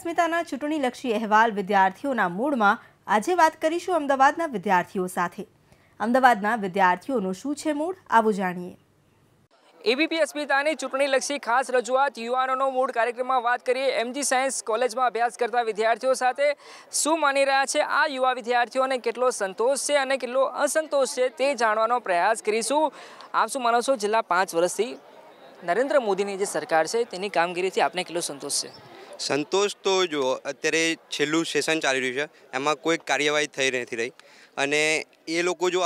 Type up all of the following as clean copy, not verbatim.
અસ્મિતાના ચૂંટણીલક્ષી અહેવાલ વિદ્યાર્થીઓના મૂડમાં આજે વાત કરીશું અમદાવાદના વિદ્યાર્થીઓ સાથે। અમદાવાદના વિદ્યાર્થીઓનું શું છે મૂડ, આવો જાણીએ। એબીપી અસ્મિતાની ચૂંટણીલક્ષી ખાસ રજૂઆત યુવાનોનો મૂડ કાર્યક્રમમાં વાત કરીએ એમજી સાયન્સ કોલેજમાં અભ્યાસ કરતા વિદ્યાર્થીઓ સાથે। શું માની રહ્યા છે આ યુવા વિદ્યાર્થીઓને, કેટલો સંતોષ છે અને કેટલો અસંતોષ છે તે જાણવાનો પ્રયાસ કરીશું। આપ શું માનો છો, છેલ્લા 5 વર્ષથી નરેન્દ્ર મોદીની જે સરકાર છે તેની કામગીરીથી આપને કેટલો સંતોષ છે? સંતોષ તો જો અત્યારે છેલ્લું સેશન ચાલી રહ્યું છે એમાં કોઈ કાર્યવાહી થઈ નથી રહી અને એ લોકો જો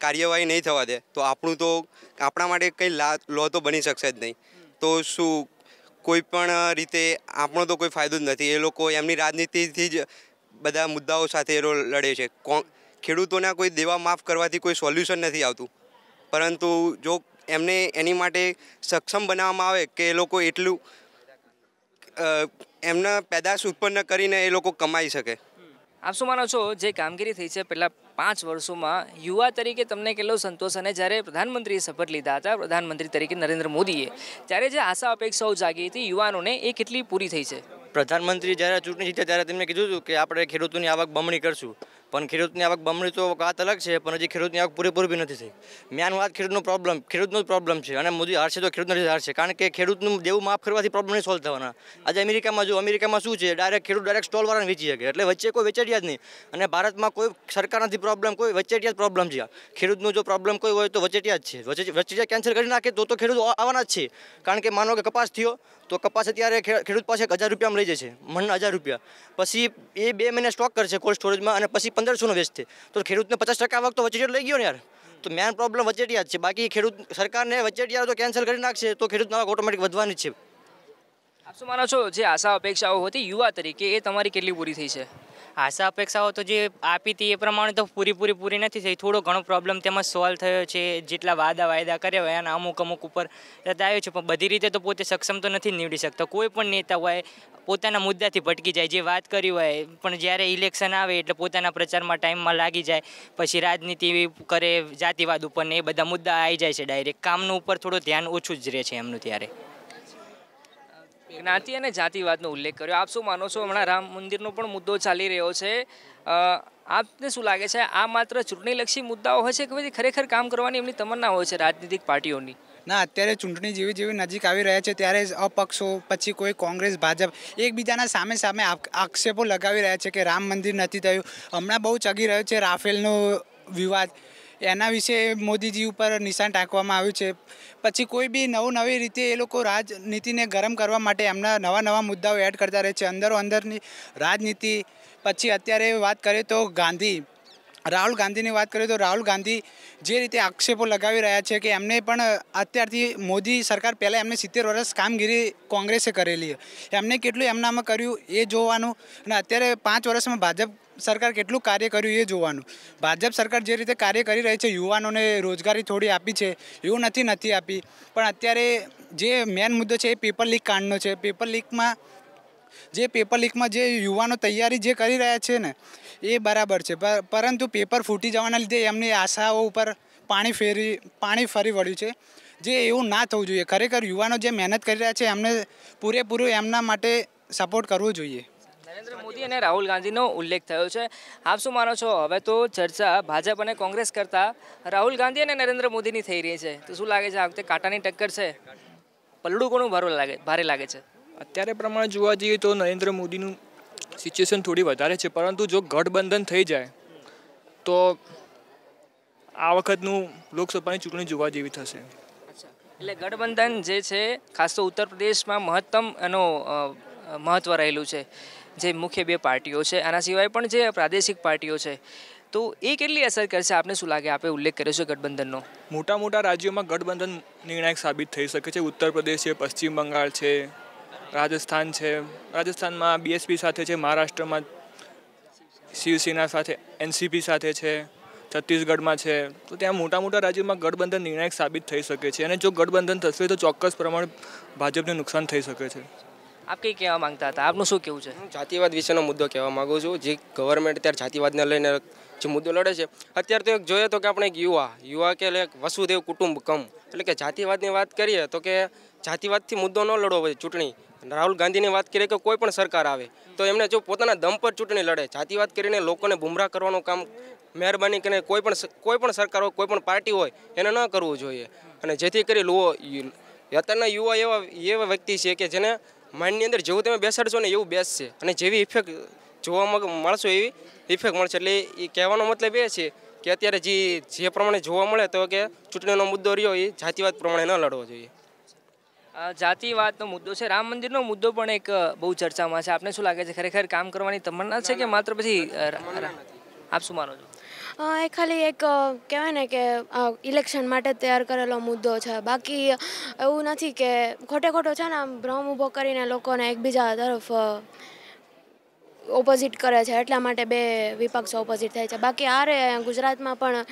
કાર્યવાહી નહીં થવા દે તો આપણા માટે કંઈ લો તો બની શકશે જ નહીં। તો શું કોઈ પણ રીતે આપણો તો કોઈ ફાયદો જ નથી। એ લોકો એમની રાજનીતિથી જ બધા મુદ્દાઓ સાથે લડે છે। ખેડૂતોના કોઈ દેવા માફ કરવાથી કોઈ સોલ્યુશન નથી આવતું, પરંતુ જો એમને એની માટે સક્ષમ બનાવવામાં આવે કે એ લોકો એટલું એમના પેદાશ ઉત્પન્ન કરીને એ લોકો કમાઈ શકે। આપ શું માનો છો, જે કામગીરી થઈ છે પહેલા 5 વર્ષોમાં યુવા તરીકે તમને કેટલો સંતોષ, અને જ્યારે પ્રધાનમંત્રીએ શપથ લીધા હતા પ્રધાનમંત્રી તરીકે નરેન્દ્ર મોદીએ, ત્યારે જે આશા અપેક્ષાઓ જાગી હતી યુવાનોને એ કેટલી પૂરી થઈ છે? પ્રધાનમંત્રી જ્યારે ચૂંટણી જીત્યા ત્યારે તેમને કીધું હતું કે આપણે ખેડૂતોની આવક બમણી કરશું, પણ ખેડૂતની આવક બમણી તો વાત અલગ છે, પણ હજી ખેડૂતની આવક પૂરેપૂરી બી નથી થઈ। મેન વાત ખેડૂતનો જ પ્રોબ્લેમ છે, અને મોદી હારશે તો ખેડૂત નથી હારશે, કારણ કે ખેડૂતનું દેવું માફ કરવાથી પ્રોબ્લેમ નહીં સોલ્વ થવાના। આજે અમેરિકામાં શું છે, ખેડૂત સ્ટોલવાળાને વેચી શકે, એટલે વચ્ચે કોઈ વેચાટિયા જ નહીં। અને ભારતમાં કોઈ સરકાર નથી પ્રોબ્લેમ, કોઈ વચેટિયા જ પ્રોબ્લેમ છે। ખેડૂતનો જો પ્રોબ્લેમ કોઈ હોય તો વચેટિયા જ છે। વચેટિયા કેન્સલ કરી નાખે તો ખેડૂત આવવાના જ છે, કારણ કે માનો કે કપાસ થયો તો કપાસ અત્યારે ખેડૂત પાસે 1000 રૂપિયામાં લઈ જશે, મણના 1000 રૂપિયા, પછી એ 2 મહિને સ્ટોક કરશે કોલ્ડ સ્ટોરેજમાં અને પછી 1500નો વેચશે, તો ખેડૂતને 50% આવક તો વચેટિયા લઈ ગયો ને યાર। તો મેન પ્રોબ્લેમ વચેટિયા જ છે, બાકી ખેડૂત સરકારને વચેટિયા તો કેન્સલ કરી નાખશે તો ખેડૂતની આવક ઓટોમેટિક વધવાની જ છે। આપ શું માનો છો, જે આશા અપેક્ષાઓ હતી યુવા તરીકે એ તમારી કેટલી પૂરી થઈ છે? આશા અપેક્ષાઓ તો જે આપી હતી એ પ્રમાણે તો પૂરી નથી થઈ। થોડો ઘણો પ્રોબ્લેમ તેમાં સોલ્વ થયો છે, જેટલા વાયદા કર્યા હોય એના અમુક ઉપર આવ્યો છે, પણ બધી રીતે તો પોતે સક્ષમ તો નથી નીવડી શકતા। કોઈ પણ નેતા હોય પોતાના મુદ્દાથી ભટકી જાય, જે વાત કરી હોય, પણ જ્યારે ઇલેક્શન આવે એટલે પોતાના પ્રચારમાં ટાઈમમાં લાગી જાય, પછી રાજનીતિ કરે જાતિવાદ ઉપર ને એ બધા મુદ્દા આવી જાય છે ડાયરેક્ટ, કામનું ઉપર થોડું ધ્યાન ઓછું જ રહે છે એમનું। ત્યારે જ્ઞાતિ અને જાતિવાદનો ઉલ્લેખ કર્યો, આપ શું માનો છો? હમણાં રામ મંદિરનો પણ મુદ્દો ચાલી રહ્યો છે, આપને શું લાગે છે આ માત્ર ચૂંટણીલક્ષી મુદ્દાઓ હોય છે કે પછી ખરેખર કામ કરવાની એમની તમન્ના હોય છે રાજનીતિક પાર્ટીઓની? ના, અત્યારે ચૂંટણી જેવી નજીક આવી રહ્યા છે ત્યારે અપક્ષો, પછી કોઈ કોંગ્રેસ, ભાજપ એકબીજાના સામે આક્ષેપો લગાવી રહ્યા છે કે રામ મંદિર નથી થયું। હમણાં બહુ ચગી રહ્યો છે રાફેલનો વિવાદ, એના વિશે મોદીજી ઉપર નિશાન ટાંકવામાં આવ્યું છે। પછી કોઈ બી નવી રીતે એ લોકો રાજનીતિને ગરમ કરવા માટે એમના નવા મુદ્દાઓ એડ કરતા રહે છે, અંદરની રાજનીતિ। પછી અત્યારે વાત કરીએ તો રાહુલ ગાંધીની વાત કરીએ તો રાહુલ ગાંધી જે રીતે આક્ષેપો લગાવી રહ્યા છે કે એમને પણ અત્યારથી મોદી સરકાર પહેલાં એમને 70 વર્ષ કામગીરી કોંગ્રેસે કરેલી, એમને કેટલું એમનામાં કર્યું એ જોવાનું, અને અત્યારે 5 વર્ષમાં ભાજપ સરકાર કેટલું કાર્ય કર્યું એ જોવાનું। ભાજપ સરકાર જે રીતે કાર્ય કરી રહી છે, યુવાનોને રોજગારી થોડી આપી છે, એવું નથી આપી, પણ અત્યારે જે મેન મુદ્દો છે એ પેપર લીક કાંડનો છે। પેપર લીકમાં જે યુવાનો તૈયારી જે કરી રહ્યા છે ને એ બરાબર છે, પરંતુ પેપર ફૂટી જવાના લીધે એમની આશાઓ ઉપર પાણી ફરી વળ્યું છે, જે એવું ના થવું જોઈએ। ખરેખર યુવાનો જે મહેનત કરી રહ્યા છે એમને પૂરેપૂરું એમના માટે સપોર્ટ કરવો જોઈએ। નરેન્દ્ર મોદી અને રાહુલ ગાંધીનો ઉલ્લેખ થયો છે, આપ શું માનો છો? હવે તો ચર્ચા ભાજપ અને કોંગ્રેસ કરતાં રાહુલ ગાંધી અને નરેન્દ્ર મોદીની થઈ રહી છે, તો શું લાગે છે આ વખતે કાંટાની ટક્કર છે? પલડું કોનું ભારે લાગે છે? અત્યારે પ્રમાણે જોવા જઈએ તો નરેન્દ્ર મોદીનું સિચ્યુએશન થોડી વધારે છે, પરંતુ જો ગઠબંધન થઈ જાય તો આ વખતનું લોકસભાની ચૂંટણી જોવા જેવી થશે। એટલે ગઠબંધન જે છે ખાસ તો ઉત્તર પ્રદેશમાં મહત્તમ એનો મહત્ત્વ રહેલું છે, જે મુખ્ય 2 પાર્ટીઓ છે, આના સિવાય પણ જે પ્રાદેશિક પાર્ટીઓ છે, તો એ કેટલી અસર કરશે આપને શું લાગે? આપે ઉલ્લેખ કર્યો છે ગઠબંધનનો। મોટા રાજ્યોમાં ગઠબંધન નિર્ણાયક સાબિત થઈ શકે છે। ઉત્તર પ્રદેશ છે, પશ્ચિમ બંગાળ છે, રાજસ્થાન છે, રાજસ્થાનમાં બીએસપી સાથે છે, મહારાષ્ટ્રમાં શિવસેના સાથે એનસીપી સાથે છે, છત્તીસગઢમાં છે, તો ત્યાં મોટા રાજ્યોમાં ગઠબંધન નિર્ણાયક સાબિત થઈ શકે છે, અને જો ગઠબંધન થશે તો ચોક્કસ પ્રમાણે ભાજપને નુકસાન થઈ શકે છે। આપ કંઈ કહેવા માંગતા હતા, આપનું શું કહેવું છે? જાતિવાદ વિશેનો મુદ્દો કહેવા માગું છું। જે ગવર્મેન્ટ અત્યારે જાતિવાદને લઈને જે મુદ્દો લડે છે, અત્યારે તો જોઈએ તો કે આપણે એક યુવા કે વસુદેવ કુટુંબકમ, એટલે કે જાતિવાદની વાત કરીએ તો કે જાતિવાદથી મુદ્દો ન લડવો પડે ચૂંટણી, રાહુલ ગાંધીની વાત કરીએ કે કોઈ પણ સરકાર આવે તો એમને જો પોતાના દમ પર ચૂંટણી લડે, જાતિવાદ કરીને લોકોને ગુમરાહ કરવાનું કામ મહેરબાની કરીને કોઈ પણ સરકાર હોય, કોઈ પણ પાર્ટી હોય એને ન કરવું જોઈએ. અને જેથી કરી અત્યારના યુવા એવા વ્યક્તિ છે કે જેને માઇન્ડની અંદર જેવું તમે બેસાડશો ને એવું બેસશે અને જેવી ઇફેક્ટ જોવા મળશો એવી ઇફેક્ટ મળશે. એટલે એ કહેવાનો મતલબ એ છે કે અત્યારે જે પ્રમાણે જોવા મળે તો કે ચૂંટણીનો મુદ્દો રહ્યો એ જાતિવાદ પ્રમાણે ન લડવો જોઈએ. જાતિવાદનો મુદ્દો છે, રામ મંદિરનો મુદ્દો પણ એક બહુ ચર્ચામાં છે. આપને શું લાગે છે, ખરેખર કામ કરવાની તમન્ના છે કે માત્ર પછી આપ શું માનો છો? એ ખાલી એક કહેવાય ને કે ઇલેક્શન માટે તૈયાર કરેલો મુદ્દો છે. બાકી એવું નથી કે ખોટો છે ને આમ ભ્રમ ઊભો કરીને લોકોને એકબીજા તરફ ઓપોઝિટ કરે છે, એટલા માટે બે વિપક્ષો ઓપોઝિટ થાય છે. બાકી ગુજરાતમાં પણ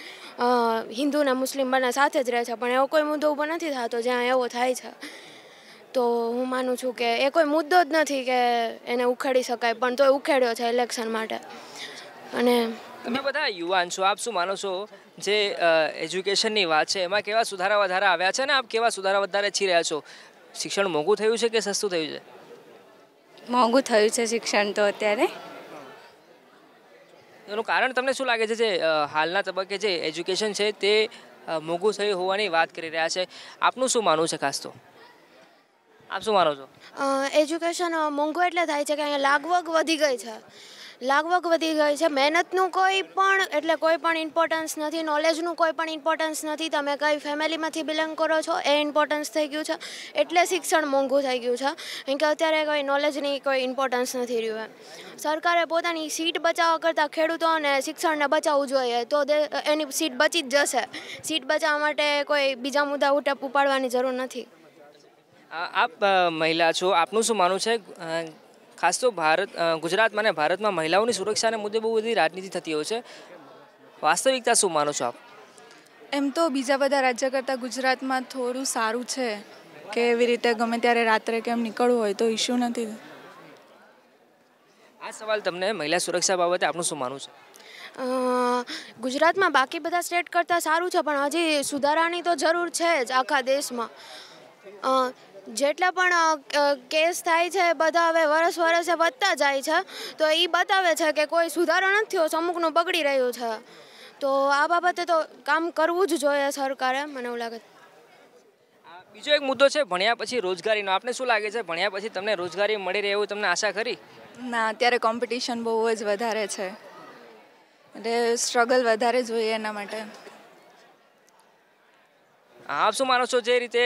હિન્દુ ને મુસ્લિમ બંને સાથે જ રહે છે, પણ એવો કોઈ મુદ્દો ઊભો નથી થતો જ્યાં એવો થાય છે. તો હું માનું છું કે એ કોઈ મુદ્દો જ નથી કે એને ઉખેડી શકાય, પણ તોય ઉખેડ્યો છે ઇલેક્શન માટે. અને તમે બધા યુવાન છો, આપ શું માનો છો જે એજ્યુકેશનની વાત છે એમાં કેવા સુધારા વધારા આવ્યા છે ને આપ કેવા સુધારા વધારે છી રહ્યા છો? શિક્ષણ મોંઘું થયું છે કે સસ્તું થયું છે? મોંઘું થયું છે શિક્ષણ તો અત્યારે. એનું કારણ તમને શું લાગે છે જે હાલના તબક્કે જે એજ્યુકેશન છે તે મોંઘું થયું હોવાની વાત કરી રહ્યા છે? આપનું શું માનવું છે ખાસ તો? આપ શું માનો છો? એજ્યુકેશન મોંઘું એટલે થાય છે કે અહીંયા લાગવગ વધી ગઈ છે. મહેનતનું કોઈ પણ ઇમ્પોર્ટન્સ નથી, નોલેજનું કોઈ પણ ઇમ્પોર્ટન્સ નથી. તમે કઈ ફેમિલીમાંથી બિલોંગ કરો છો એ ઇમ્પોર્ટન્સ થઈ ગયું છે, એટલે શિક્ષણ મોંઘું થઈ ગયું છે. કેમ કે અત્યારે કોઈ નોલેજની કોઈ ઇમ્પોર્ટન્સ નથી રહ્યું. સરકારે પોતાની સીટ બચાવવા કરતાં ખેડૂતોને શિક્ષણને બચાવવું જોઈએ, તો એની સીટ બચી જ જશે. સીટ બચાવવા માટે કોઈ બીજા મુદ્દા ઉપાડવાની જરૂર નથી. આપ મહિલા છો, આપનું શું માનવું છે? ખાસ તો ગુજરાતમાં અને ભારતમાં મહિલાઓની સુરક્ષાને મુદ્દે બહુ બધી રાજનીતિ થતી હોય છે, વાસ્તવિકતા શું માનો છો આપ? એમ તો બીજા બધા રાજ્ય કરતાં ગુજરાતમાં થોડું સારું છે કે એવી રીતે ગમે ત્યારે રાત્રે કેમ નીકળવું હોય તો ઇશ્યુ નથી. આ સવાલ તમને મહિલા સુરક્ષા બાબતે આપનું શું માનવું છે? ગુજરાતમાં બાકી બધા સ્ટેટ કરતાં સારું છે, પણ હજી સુધારાની તો જરૂર છે જ આખા દેશમાં. જેટલા પણ કેસ થાય છે બધા હવે વર્ષે વધતા જાય છે, તો એ બતાવે છે કે કોઈ સુધારો નથી થયો, અમુકનું બગડી રહ્યું છે. તો આ બાબતે તો કામ કરવું જ જોઈએ સરકારે, મને એવું લાગે. બીજો એક મુદ્દો છે ભણ્યા પછી રોજગારીનો. આપને શું લાગે છે, ભણ્યા પછી તમને રોજગારી મળી રહે એવું તમને આશા ખરી? ના, અત્યારે કોમ્પિટિશન બહુ જ વધારે છે, એટલે સ્ટ્રગલ વધારે જોઈએ એના માટે. આપ શું માનો છો જે રીતે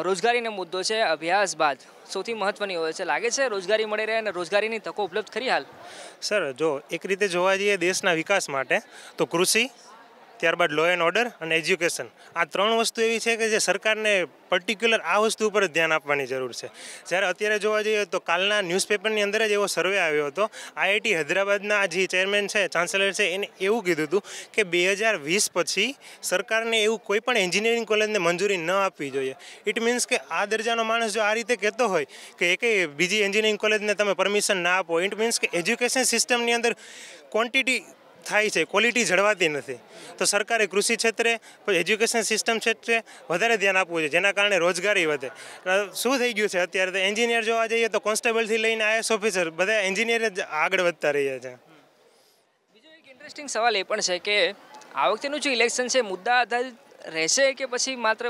રોજગારીનો મુદ્દો છે અભ્યાસ બાદ સૌથી મહત્વની હોય છે, લાગે છે રોજગારી મળી રહે અને રોજગારીની તકો ઉપલબ્ધ ખરી હાલ? સર, જો એક રીતે જોવા જઈએ દેશના વિકાસ માટે તો કૃષિ, ત્યારબાદ લો એન્ડ ઓર્ડર અને એજ્યુકેશન, આ ત્રણ વસ્તુ એવી છે કે જે સરકારને પર્ટિક્યુલર આ વસ્તુ ઉપર જ ધ્યાન આપવાની જરૂર છે. જ્યારે અત્યારે જોવા જઈએ તો કાલના ન્યૂઝપેપરની અંદર જ એવો સર્વે આવ્યો હતો. IIT હૈદરાબાદના જે ચેરમેન છે, ચાન્સેલર છે, એને એવું કીધું હતું કે 2020 પછી સરકારને એવું કોઈ પણ એન્જિનિયરિંગ કોલેજને મંજૂરી ન આપવી જોઈએ. ઇટ મીન્સ કે આ દરજાનો માણસ જો આ રીતે કહેતો હોય કે એકેય બીજી એન્જિનિયરિંગ કોલેજને તમે પરમિશન ના આપો, ઇટ મીન્સ કે એજ્યુકેશન સિસ્ટમની અંદર ક્વોન્ટિટી થાય છે, ક્વોલિટી જળવાતી નથી. તો સરકારે કૃષિ ક્ષેત્રે, એજ્યુકેશન સિસ્ટમ ક્ષેત્રે વધારે ધ્યાન આપવું છે, જેના કારણે રોજગારી વધે. શું થઈ ગયું છે અત્યારે તો એન્જિનિયર જોવા જઈએ તો કોન્સ્ટેબલથી લઈને IAS ઓફિસર બધા એન્જિનિયર જ આગળ વધતા રહ્યા છે. બીજો એક ઇન્ટરેસ્ટિંગ સવાલ એ પણ છે કે આ વખતેનું જે ઇલેક્શન છે મુદ્દા આધારિત રહેશે કે પછી માત્ર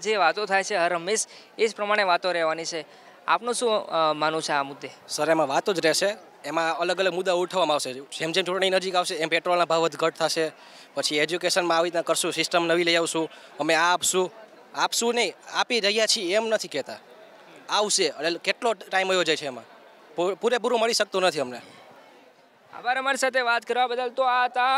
જે વાતો થાય છે હર હંમેશ એ જ પ્રમાણે વાતો રહેવાની છે? આપનું શું માનવું છે આ મુદ્દે? સર, એમાં વાતો જ રહેશે. એમાં અલગ અલગ મુદ્દા ઉઠાવવામાં આવશે. જેમ ચૂંટણી નજીક આવશે એમ પેટ્રોલના ભાવ ઘટ થશે. પછી એજ્યુકેશનમાં આવી રીતના કરશું, સિસ્ટમ નવી લઈ આવશું, અમે આ આપશું નહીં, આપી રહ્યા છીએ એમ નથી કહેતા, આવશે. એટલે કેટલો ટાઈમ વયો જાય છે એમાં પૂરેપૂરું મળી શકતું નથી અમને. આભાર અમારી સાથે વાત કરવા બદલ. તો આ હતા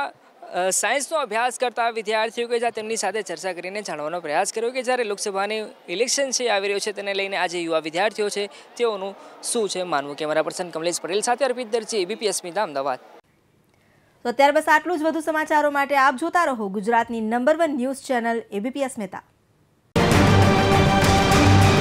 સાયન્સનો અભ્યાસ કરતા વિદ્યાર્થીઓ કે જ્યાં તેમની સાથે ચર્ચા કરીને જાણવાનો પ્રયાસ કર્યો કે જ્યારે લોકસભાની ઇલેક્શન છે આવી રહ્યો છે તેને લઈને આજે યુવા વિદ્યાર્થીઓ છે તેઓનું શું છે માનવું. કેમેરા પર્સન કમલેશ પટેલ સાથે અર્પિત દરજી, ABP અસ્મિતા, અમદાવાદ. તો અત્યાર બસ આટલું જ. વધુ સમાચારો માટે આપ જોતા રહો ગુજરાતની નંબર 1 ન્યૂઝ ચેનલ ABP અસ્મિતા.